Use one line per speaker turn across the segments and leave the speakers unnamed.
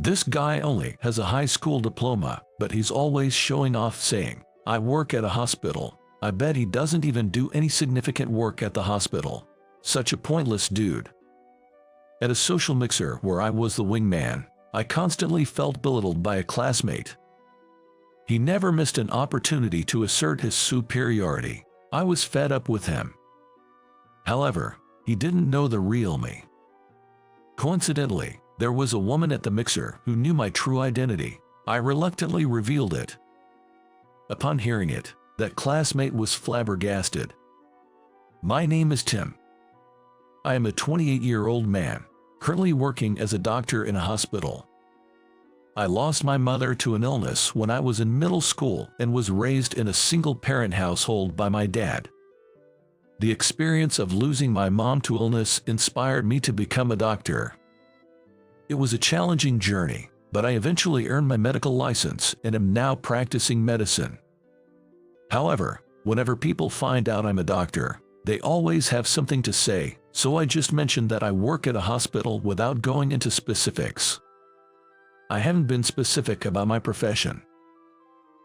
This guy only has a high school diploma, but he's always showing off saying, "I work at a hospital." I bet he doesn't even do any significant work at the hospital. Such a pointless dude. At a social mixer where I was the wingman, I constantly felt belittled by a classmate. He never missed an opportunity to assert his superiority. I was fed up with him. However, he didn't know the real me. Coincidentally, there was a woman at the mixer who knew my true identity. I reluctantly revealed it. Upon hearing it, that classmate was flabbergasted. My name is Tim. I am a 28-year-old man, currently working as a doctor in a hospital. I lost my mother to an illness when I was in middle school and was raised in a single-parent household by my dad. The experience of losing my mom to illness inspired me to become a doctor. It was a challenging journey, but I eventually earned my medical license and am now practicing medicine. However, whenever people find out I'm a doctor, they always have something to say, so I just mentioned that I work at a hospital without going into specifics. I haven't been specific about my profession.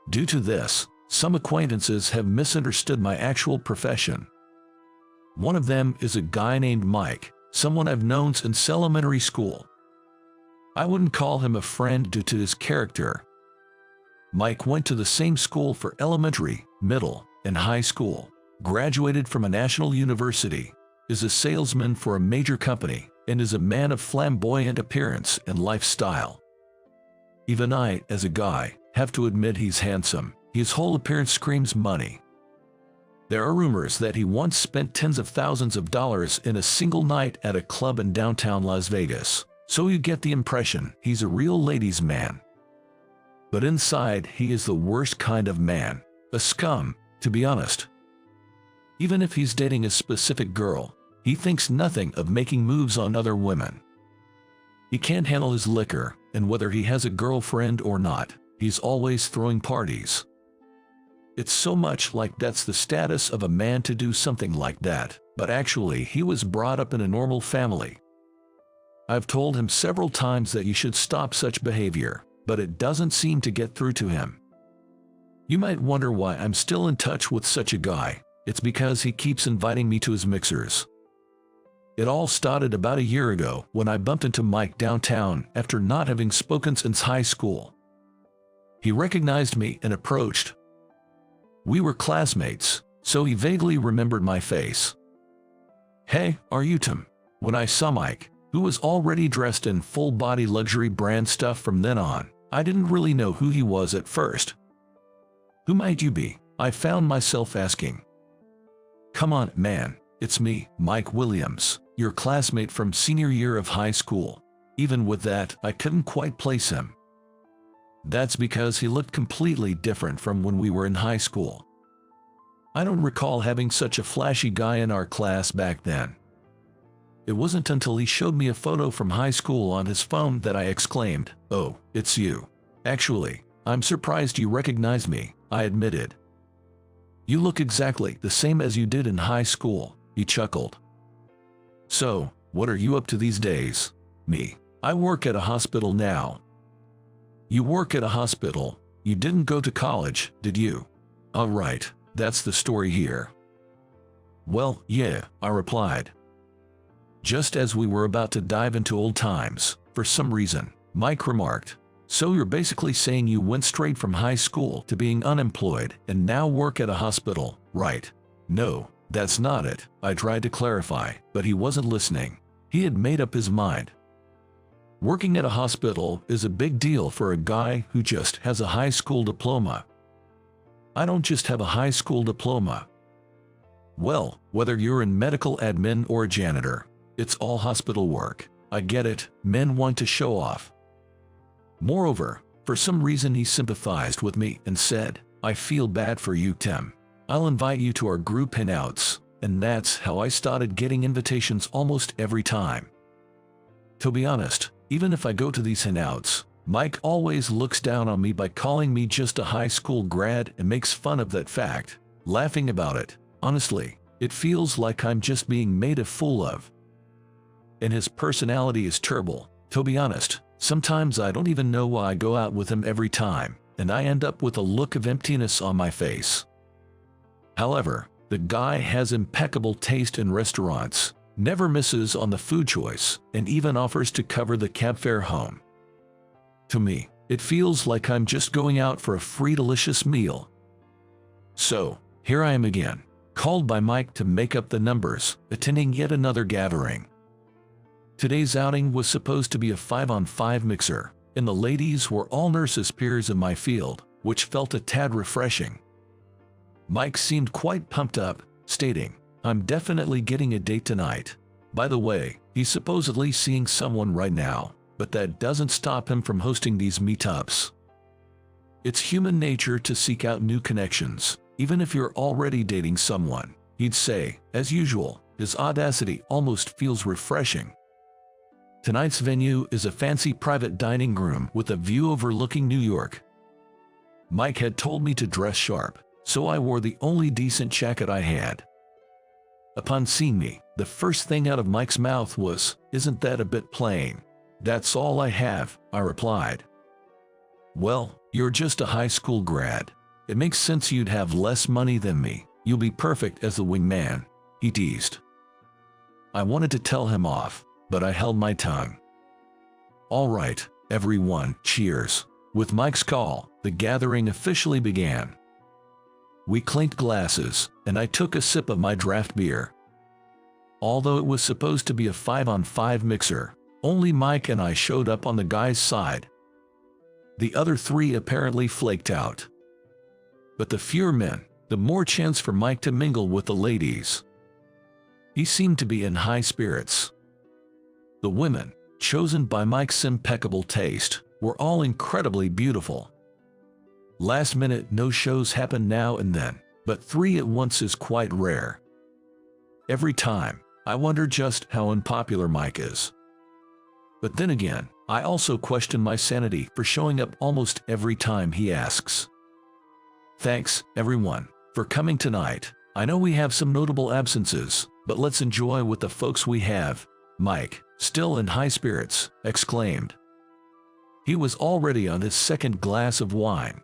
Due to this, some acquaintances have misunderstood my actual profession. One of them is a guy named Mike, someone I've known since elementary school. I wouldn't call him a friend due to his character. Mike went to the same school for elementary, middle, and high school, graduated from a national university, is a salesman for a major company, and is a man of flamboyant appearance and lifestyle. Even I, as a guy, have to admit he's handsome. His whole appearance screams money. There are rumors that he once spent tens of thousands of dollars in a single night at a club in downtown Las Vegas, so you get the impression he's a real ladies' man. But inside, he is the worst kind of man, a scum, to be honest. Even if he's dating a specific girl, he thinks nothing of making moves on other women. He can't handle his liquor, and whether he has a girlfriend or not, he's always throwing parties. It's so much like that's the status of a man to do something like that, but actually he was brought up in a normal family. I've told him several times that he should stop such behavior, but it doesn't seem to get through to him. You might wonder why I'm still in touch with such a guy. It's because he keeps inviting me to his mixers. It all started about a year ago when I bumped into Mike downtown after not having spoken since high school. He recognized me and approached. We were classmates, so he vaguely remembered my face. "Hey, are you Tim?" When I saw Mike, who was already dressed in full-body luxury brand stuff from then on, I didn't really know who he was at first. "Who might you be?" I found myself asking. "Come on, man, it's me, Mike Williams, your classmate from senior year of high school." Even with that, I couldn't quite place him. That's because he looked completely different from when we were in high school. I don't recall having such a flashy guy in our class back then. It wasn't until he showed me a photo from high school on his phone that I exclaimed, "Oh, it's you." "Actually, I'm surprised you recognized me," I admitted. "You look exactly the same as you did in high school," he chuckled. "So, what are you up to these days?" "Me. I work at a hospital now." "You work at a hospital? You didn't go to college, did you?" "Oh right, that's the story here." "Well, yeah," I replied. Just as we were about to dive into old times, for some reason, Mike remarked, "So you're basically saying you went straight from high school to being unemployed and now work at a hospital, right?" "No, that's not it," I tried to clarify, but he wasn't listening. He had made up his mind. Working at a hospital is a big deal for a guy who just has a high school diploma. I don't just have a high school diploma. Well, whether you're in medical admin or a janitor, it's all hospital work. I get it, men want to show off. Moreover, for some reason he sympathized with me and said, "I feel bad for you, Tim. I'll invite you to our group hangouts," and that's how I started getting invitations almost every time. To be honest, even if I go to these hangouts, Mike always looks down on me by calling me just a high school grad and makes fun of that fact, laughing about it. Honestly, it feels like I'm just being made a fool of. And his personality is terrible. To be honest, Sometimes I don't even know why I go out with him every time, and I end up with a look of emptiness on my face. However, the guy has impeccable taste in restaurants, never misses on the food choice, and even offers to cover the cab fare home. To me, it feels like I'm just going out for a free delicious meal. So, here I am again, called by Mike to make up the numbers, attending yet another gathering. Today's outing was supposed to be a 5-on-5 mixer, and the ladies were all nurses peers in my field, which felt a tad refreshing. Mike seemed quite pumped up, stating, "I'm definitely getting a date tonight. By the way, he's supposedly seeing someone right now, but that doesn't stop him from hosting these meetups. It's human nature to seek out new connections, even if you're already dating someone," he'd say. As usual, his audacity almost feels refreshing. Tonight's venue is a fancy private dining room with a view overlooking New York. Mike had told me to dress sharp, so I wore the only decent jacket I had. Upon seeing me, the first thing out of Mike's mouth was, "Isn't that a bit plain?" "That's all I have," I replied. "Well, you're just a high school grad. It makes sense you'd have less money than me. You'll be perfect as the wingman," he teased. I wanted to tell him off, but I held my tongue. "All right, everyone, cheers." With Mike's call, the gathering officially began. We clinked glasses, and I took a sip of my draft beer. Although it was supposed to be a 5-on-5 mixer, only Mike and I showed up on the guys' side. The other three apparently flaked out. But the fewer men, the more chance for Mike to mingle with the ladies. He seemed to be in high spirits. The women, chosen by Mike's impeccable taste, were all incredibly beautiful. Last-minute no-shows happen now and then, but 3 at once is quite rare. Every time, I wonder just how unpopular Mike is. But then again, I also question my sanity for showing up almost every time he asks. Thanks, everyone, for coming tonight. I know we have some notable absences, but let's enjoy with the folks we have, Mike, still in high spirits, exclaimed. He was already on his second glass of wine.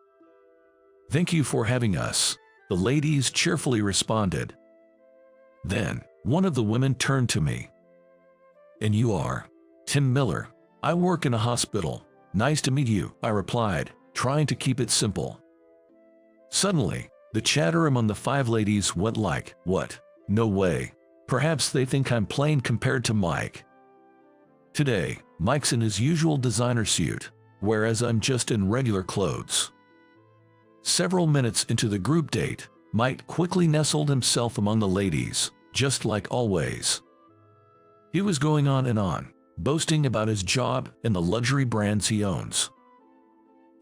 "Thank you for having us," the ladies cheerfully responded. Then, one of the women turned to me. "And you are?" "Tim Miller. I work in a hospital." "Nice to meet you," I replied, trying to keep it simple. Suddenly, the chatter among the 5 ladies went like, "What? No way. Perhaps they think I'm plain compared to Mike." Today, Mike's in his usual designer suit, whereas I'm just in regular clothes. Several minutes into the group date, Mike quickly nestled himself among the ladies, just like always. He was going on and on, boasting about his job and the luxury brands he owns.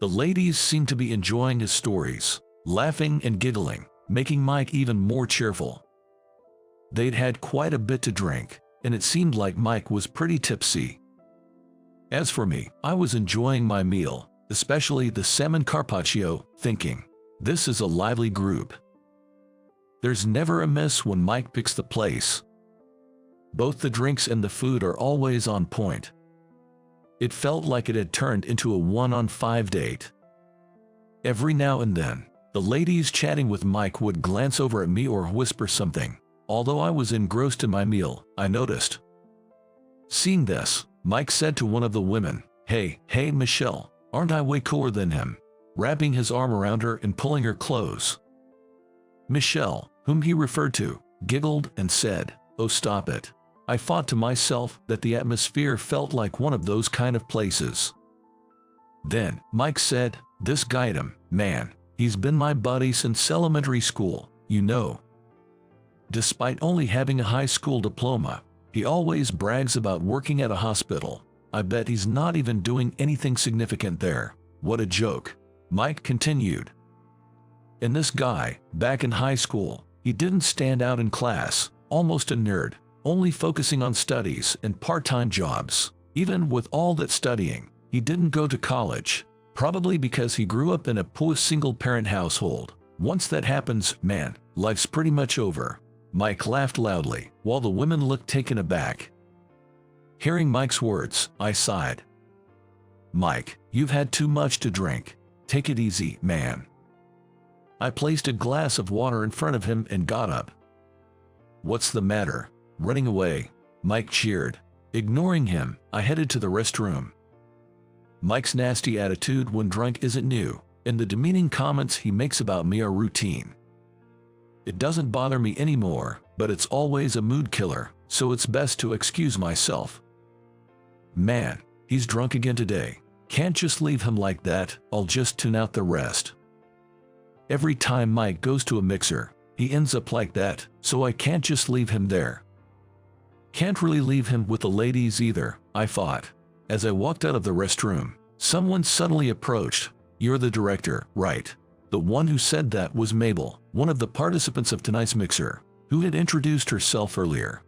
The ladies seemed to be enjoying his stories, laughing and giggling, making Mike even more cheerful. They'd had quite a bit to drink, and it seemed like Mike was pretty tipsy. As for me, I was enjoying my meal, especially the salmon carpaccio, thinking, this is a lively group. There's never a miss when Mike picks the place. Both the drinks and the food are always on point. It felt like it had turned into a 1-on-5 date. Every now and then, the ladies chatting with Mike would glance over at me or whisper something. Although I was engrossed in my meal, I noticed. Seeing this, Mike said to one of the women, hey, Michelle, aren't I way cooler than him?" wrapping his arm around her and pulling her close. Michelle, whom he referred to, giggled and said, "Oh, stop it." I thought to myself that the atmosphere felt like one of those kind of places. Then, Mike said, "This Gaitam, man, he's been my buddy since elementary school, you know. Despite only having a high school diploma, he always brags about working at a hospital. I bet he's not even doing anything significant there. What a joke," Mike continued. And this guy, back in high school, he didn't stand out in class, almost a nerd, only focusing on studies and part-time jobs. Even with all that studying, he didn't go to college, probably because he grew up in a poor single-parent household. Once that happens, man, life's pretty much over. Mike laughed loudly, while the women looked taken aback. Hearing Mike's words, I sighed. Mike, you've had too much to drink. Take it easy, man. I placed a glass of water in front of him and got up. What's the matter? Running away? Mike cheered. Ignoring him, I headed to the restroom. Mike's nasty attitude when drunk isn't new, and the demeaning comments he makes about me are routine. It doesn't bother me anymore, but it's always a mood killer, so it's best to excuse myself. Man, he's drunk again today. Can't just leave him like that, I'll just tune out the rest. Every time Mike goes to a mixer, he ends up like that, so I can't just leave him there. Can't really leave him with the ladies either, I thought. As I walked out of the restroom, someone suddenly approached. You're the director, right? The one who said that was Mabel, one of the participants of tonight's mixer, who had introduced herself earlier.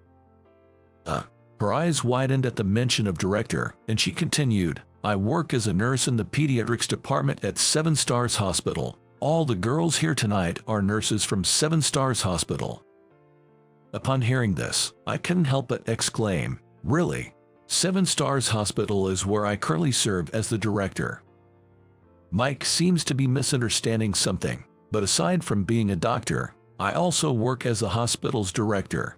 Her eyes widened at the mention of director, and she continued, I work as a nurse in the pediatrics department at 7 Stars Hospital. All the girls here tonight are nurses from 7 Stars Hospital. Upon hearing this, I couldn't help but exclaim, really? 7 Stars Hospital is where I currently serve as the director. Mike seems to be misunderstanding something, but aside from being a doctor, I also work as the hospital's director.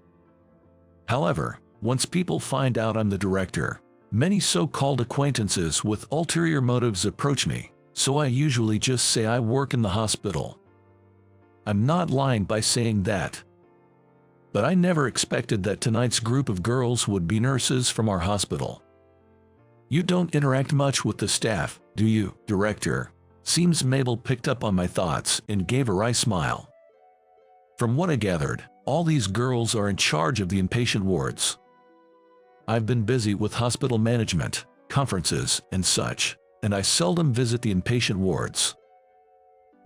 However, once people find out I'm the director, many so-called acquaintances with ulterior motives approach me, so I usually just say I work in the hospital. I'm not lying by saying that. But I never expected that tonight's group of girls would be nurses from our hospital. You don't interact much with the staff, do you, director? Seems Mabel picked up on my thoughts and gave a wry smile. From what I gathered, all these girls are in charge of the inpatient wards. I've been busy with hospital management, conferences, and such, and I seldom visit the inpatient wards.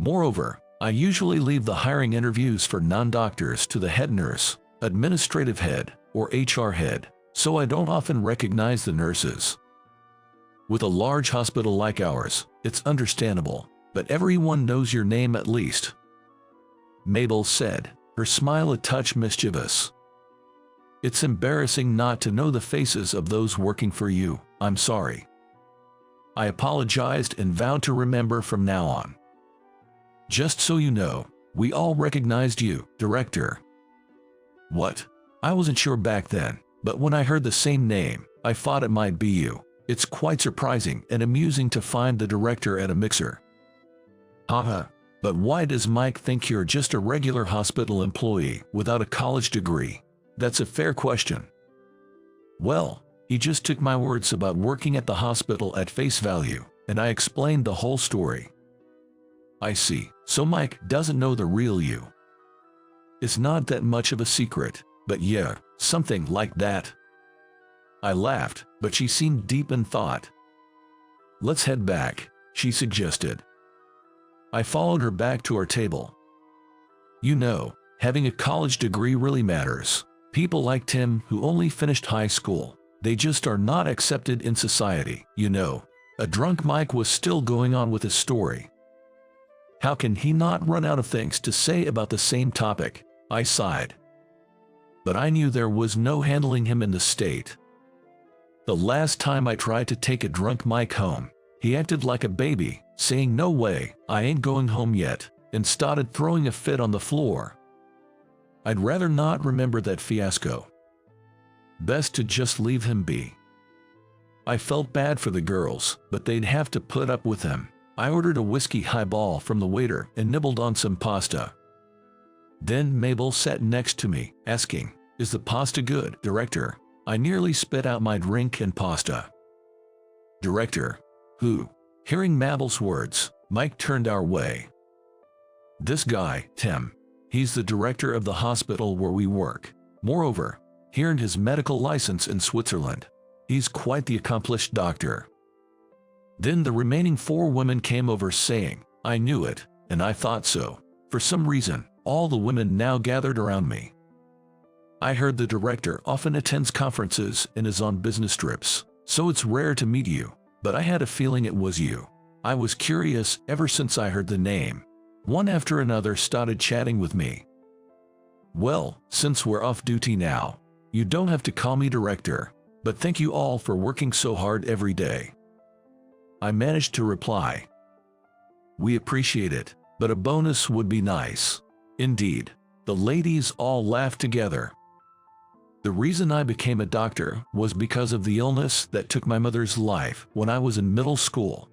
Moreover, I usually leave the hiring interviews for non-doctors to the head nurse, administrative head, or HR head, so I don't often recognize the nurses. With a large hospital like ours, it's understandable, but everyone knows your name at least. Mabel said, her smile a touch mischievous. It's embarrassing not to know the faces of those working for you, I'm sorry. I apologized and vowed to remember from now on. Just so you know, we all recognized you, director. What? I wasn't sure back then, but when I heard the same name, I thought it might be you. It's quite surprising and amusing to find the director at a mixer. Haha, but why does Mike think you're just a regular hospital employee without a college degree? That's a fair question. Well, he just took my words about working at the hospital at face value, and I explained the whole story. I see, so Mike doesn't know the real you. It's not that much of a secret, but yeah, something like that. I laughed, but she seemed deep in thought. Let's head back, she suggested. I followed her back to our table. You know, having a college degree really matters. People like Tim who only finished high school, they just are not accepted in society, you know. A drunk Mike was still going on with his story. How can he not run out of things to say about the same topic? I sighed. But I knew there was no handling him in the state. The last time I tried to take a drunk Mike home, he acted like a baby, saying no way, I ain't going home yet, and started throwing a fit on the floor. I'd rather not remember that fiasco. Best to just leave him be. I felt bad for the girls, but they'd have to put up with him. I ordered a whiskey highball from the waiter and nibbled on some pasta. Then Mabel sat next to me, asking, Is the pasta good, director? I nearly spit out my drink and pasta. Director? Who? Hearing Mabel's words, Mike turned our way. This guy, Tim. He's the director of the hospital where we work. Moreover, he earned his medical license in Switzerland. He's quite the accomplished doctor. Then the remaining 4 women came over saying, I knew it, and I thought so. For some reason, all the women now gathered around me. I heard the director often attends conferences and is on business trips, so it's rare to meet you, but I had a feeling it was you. I was curious ever since I heard the name. One after another started chatting with me. Well, since we're off duty now, you don't have to call me director, but thank you all for working so hard every day. I managed to reply, "We appreciate it, but a bonus would be nice." Indeed, the ladies all laughed together. The reason I became a doctor was because of the illness that took my mother's life when I was in middle school.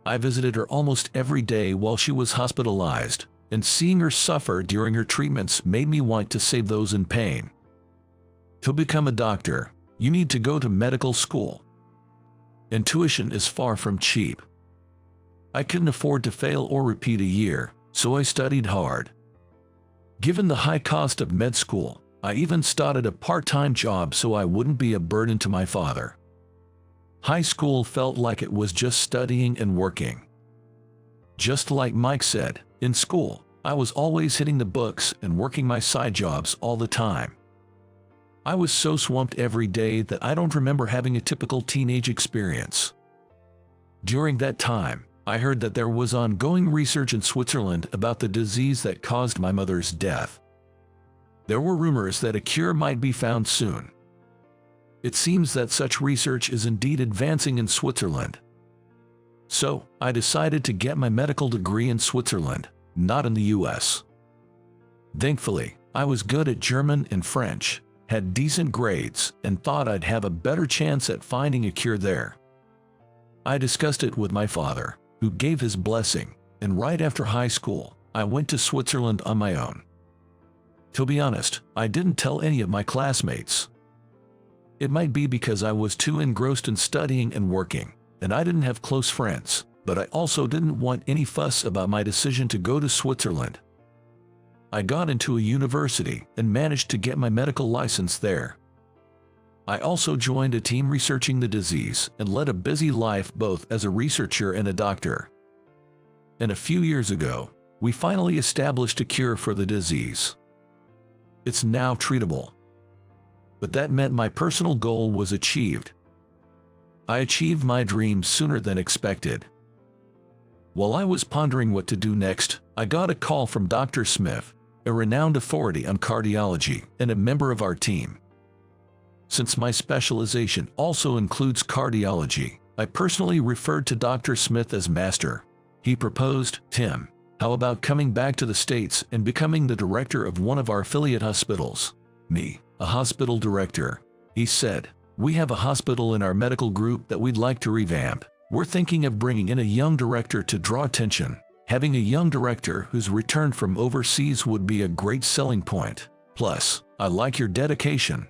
I visited her almost every day while she was hospitalized, and seeing her suffer during her treatments made me want to save those in pain. To become a doctor, you need to go to medical school. And tuition is far from cheap. I couldn't afford to fail or repeat a year, so I studied hard. Given the high cost of med school, I even started a part-time job so I wouldn't be a burden to my father. High school felt like it was just studying and working. Just like Mike said, in school, I was always hitting the books and working my side jobs all the time. I was so swamped every day that I don't remember having a typical teenage experience. During that time, I heard that there was ongoing research in Switzerland about the disease that caused my mother's death. There were rumors that a cure might be found soon. It seems that such research is indeed advancing in Switzerland. So, I decided to get my medical degree in Switzerland, not in the US. Thankfully, I was good at German and French, had decent grades, and thought I'd have a better chance at finding a cure there. I discussed it with my father, who gave his blessing, and right after high school, I went to Switzerland on my own. To be honest, I didn't tell any of my classmates. It might be because I was too engrossed in studying and working, and I didn't have close friends, but I also didn't want any fuss about my decision to go to Switzerland. I got into a university and managed to get my medical license there. I also joined a team researching the disease and led a busy life both as a researcher and a doctor. And a few years ago, we finally established a cure for the disease. It's now treatable. But that meant my personal goal was achieved. I achieved my dream sooner than expected. While I was pondering what to do next, I got a call from Dr. Smith, a renowned authority on cardiology and a member of our team. Since my specialization also includes cardiology, I personally referred to Dr. Smith as Master. He proposed, "Tim, how about coming back to the States and becoming the director of one of our affiliate hospitals?" Me, a hospital director, he said. "We have a hospital in our medical group that we'd like to revamp. We're thinking of bringing in a young director to draw attention. Having a young director who's returned from overseas would be a great selling point. Plus, I like your dedication."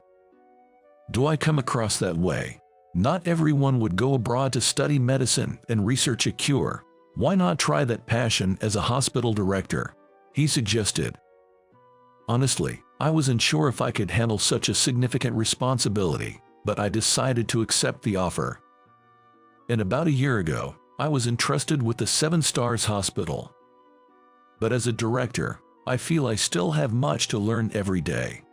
Do I come across that way? Not everyone would go abroad to study medicine and research a cure. Why not try that passion as a hospital director? He suggested. Honestly, I wasn't sure if I could handle such a significant responsibility, but I decided to accept the offer. And about a year ago, I was entrusted with the 7 Stars Hospital. But as a director, I feel I still have much to learn every day.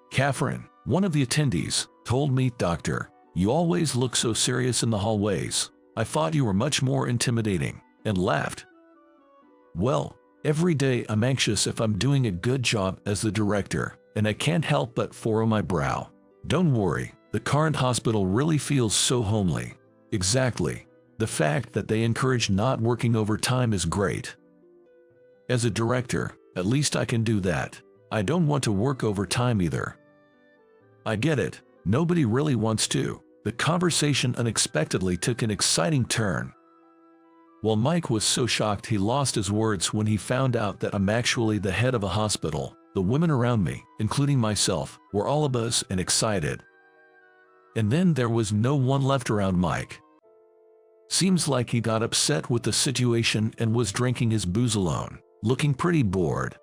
Catherine, one of the attendees, told me, "Doctor, you always look so serious in the hallways. I thought you were much more intimidating," and laughed. Well, every day I'm anxious if I'm doing a good job as the director, and I can't help but furrow my brow. Don't worry, the current hospital really feels so homely. Exactly. The fact that they encourage not working overtime is great. As a director, at least I can do that. I don't want to work overtime either. I get it, nobody really wants to. The conversation unexpectedly took an exciting turn. While Mike was so shocked he lost his words when he found out that I'm actually the head of a hospital, the women around me, including myself, were all a buzz and excited. And then there was no one left around Mike. Seems like he got upset with the situation and was drinking his booze alone, looking pretty bored.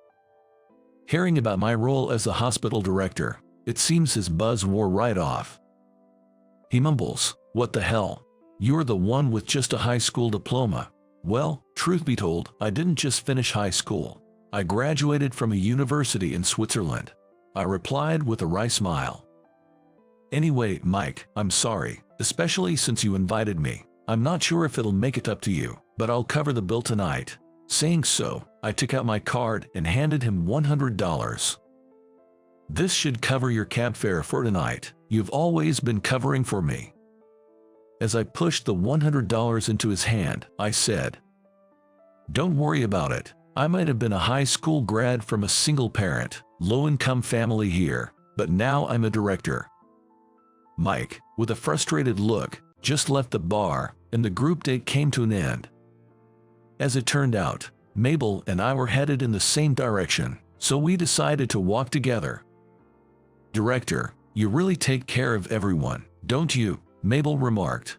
Hearing about my role as the hospital director, it seems his buzz wore right off. He mumbles, "What the hell? You're the one with just a high school diploma." Well, truth be told, I didn't just finish high school. I graduated from a university in Switzerland. I replied with a wry smile. "Anyway, Mike, I'm sorry, especially since you invited me. I'm not sure if it'll make it up to you, but I'll cover the bill tonight." Saying so, I took out my card and handed him $100. "This should cover your cab fare for tonight. You've always been covering for me." As I pushed the $100 into his hand, I said, "Don't worry about it. I might have been a high school grad from a single-parent, low-income family here, but now I'm a director." Mike, with a frustrated look, just left the bar, and the group date came to an end. As it turned out, Mabel and I were headed in the same direction, so we decided to walk together. "Director, you really take care of everyone, don't you?" Mabel remarked.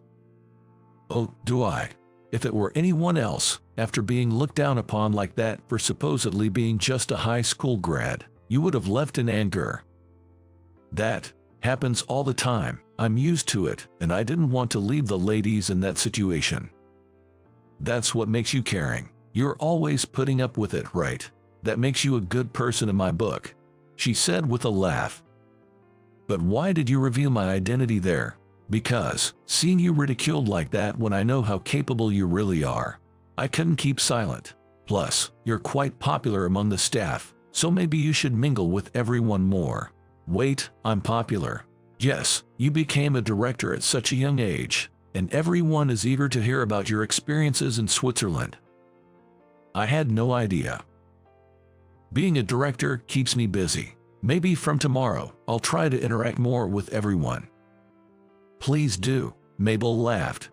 "Oh, do I? If it were anyone else, after being looked down upon like that for supposedly being just a high school grad, you would have left in anger." "That happens all the time. I'm used to it, and I didn't want to leave the ladies in that situation." "That's what makes you caring. You're always putting up with it, right? That makes you a good person in my book," she said with a laugh. "But why did you reveal my identity there?" "Because, seeing you ridiculed like that when I know how capable you really are, I couldn't keep silent. Plus, you're quite popular among the staff, so maybe you should mingle with everyone more." "Wait, I'm popular?" "Yes, you became a director at such a young age, and everyone is eager to hear about your experiences in Switzerland." "I had no idea. Being a director keeps me busy. Maybe from tomorrow, I'll try to interact more with everyone." "Please do," Mabel laughed.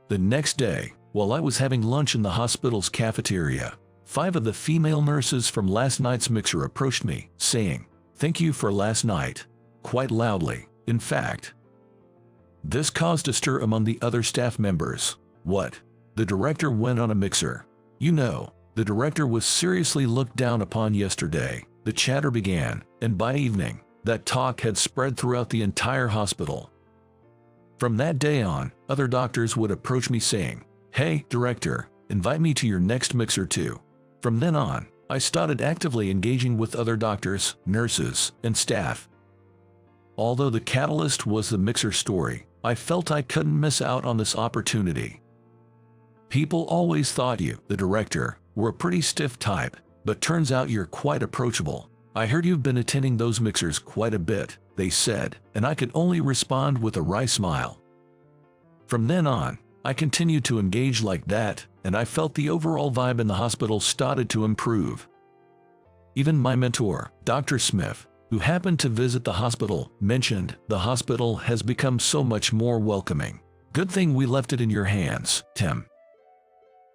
The next day, while I was having lunch in the hospital's cafeteria, 5 of the female nurses from last night's mixer approached me, saying, "Thank you for last night," quite loudly, in fact. This caused a stir among the other staff members. "What? The director went on a mixer? You know, the director was seriously looked down upon yesterday," the chatter began, and by evening, that talk had spread throughout the entire hospital. From that day on, other doctors would approach me saying, "Hey, director, invite me to your next mixer too." From then on, I started actively engaging with other doctors, nurses, and staff. Although the catalyst was the mixer story, I felt I couldn't miss out on this opportunity. "People always thought you, the director, were a pretty stiff type, but turns out you're quite approachable. I heard you've been attending those mixers quite a bit," they said, and I could only respond with a wry smile. From then on, I continued to engage like that, and I felt the overall vibe in the hospital started to improve. Even my mentor, Dr. Smith, who happened to visit the hospital, mentioned, "The hospital has become so much more welcoming. Good thing we left it in your hands, Tim."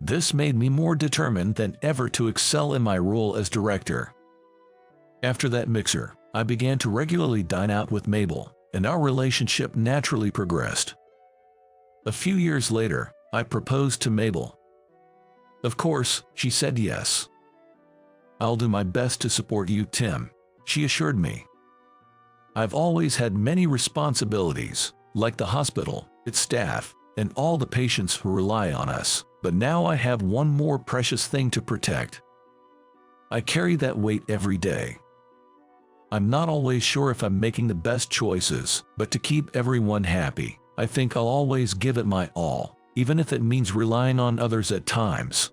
This made me more determined than ever to excel in my role as director. After that mixer, I began to regularly dine out with Mabel, and our relationship naturally progressed. A few years later, I proposed to Mabel. Of course, she said yes. "I'll do my best to support you, Tim," she assured me. "I've always had many responsibilities, like the hospital, its staff, and all the patients who rely on us, but now I have one more precious thing to protect. I carry that weight every day. I'm not always sure if I'm making the best choices, but to keep everyone happy, I think I'll always give it my all, even if it means relying on others at times."